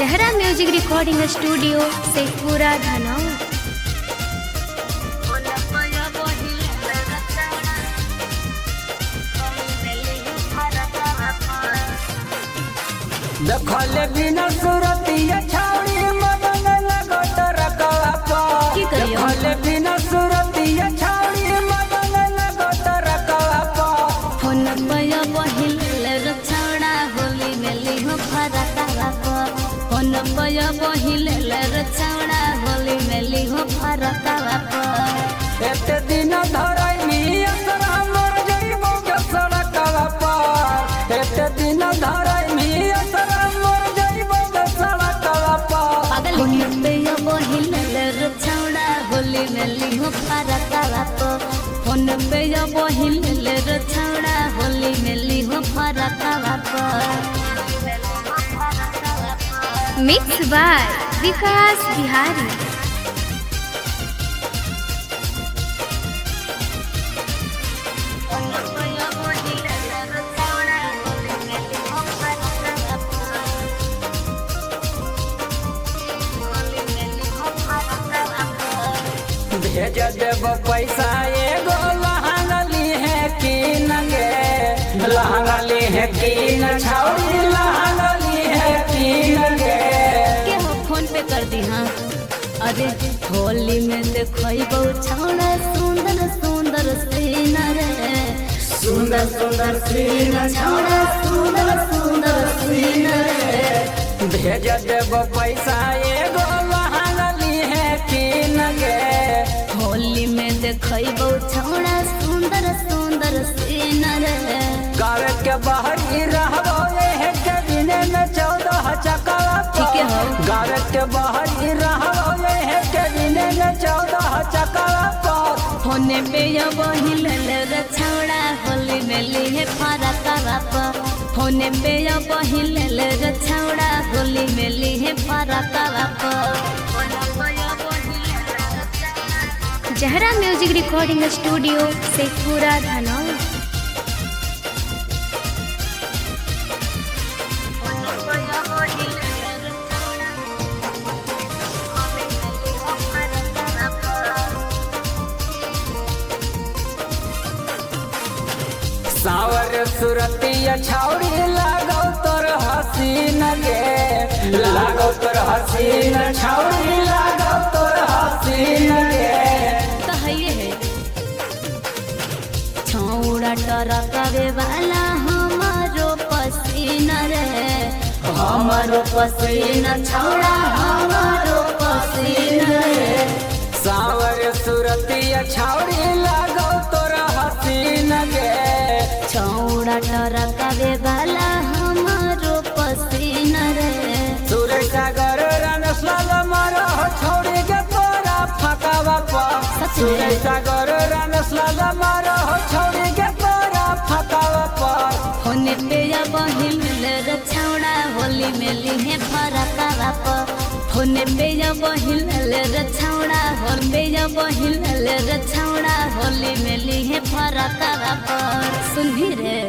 जहरा music recording studio Sheikhpura Dhanaur. देखले बिना सूरतिया छाउड़ी मदन लगो तरकवा पर। देखले बिना सूरतिया छाउड़ी मदन लगो तरकवा पर। फोन पय बहिल रछौड़ा होली मेली हो फरकवा पर। फोन पय बहिल रछौड़ा होली मेली हो फरकवा पर। एते दिन धराई मी असर हमर जइबो के सड़कवा पर। एते दिन धराई मी असर हमर जइबो के सड़कवा पर। फोन पय बहिल रछौड़ा होली मेली हो फरकवा पर। फोन पय बहिल रछौड़ा होली मेली हो फरकवा पर। मिक्स बाय विकास बिहारी। भेज देव पैसा एगो लहंगली है कि नगे। लहंगली है कि न छाउड़ी लहंगली है कि नगे। के हो फोन पे कर दी। हाँ अरे होली में देखो छौड़ा सुंदर सुंदर सीन रे। सुंदर सुंदर सीन छौड़ा सुंदर सुंदर सीन रे। भेज देव पैसा एगो लहंगली है कि नगे। होली में देखो छौड़ा सुंदर सुंदर सीन रे। गावे के बाहरी रहबो है के दिने में 14 चकवा ठीक है हो। गावे के बाहरी रहबो है के दिने में 14 चकवा पर। होने पे बहिल रछौड़ा होली मेली है फरकवा पर। होने पे बहिल रछौड़ा होली मेली है फरकवा पर। जहरा music recording studio Sheikhpura Dhanaur. सावर सुरतिया छाउड़ी लागो तोर हसीन गे। लागो तोर हसीन छाउड़ी लागो तोर हसीन गे। कहिए है छौड़ा टरकावे वाला हमारो पसीना रे। हमारो पसीना छौड़ा हमारो पसीना रे। सावर सुरतिया छाउड़ी लागो तोर हसीन गे। छौड़ा टरकावे वाला हमारो पसीना रे। सूरज सागर रनस्लाल मारो छौड़ी के तोरा फकावा पर। सूरज सागर रनस्लाल मारो छौड़ी के तोरा फकावा पर। होने पे बहिल रछौड़ा होली मेली है फरकवा पर। होने पे बहिल रछौड़ा होने बहिल रछौड़ा होली मेली है फरकवा पर। सुनही रे।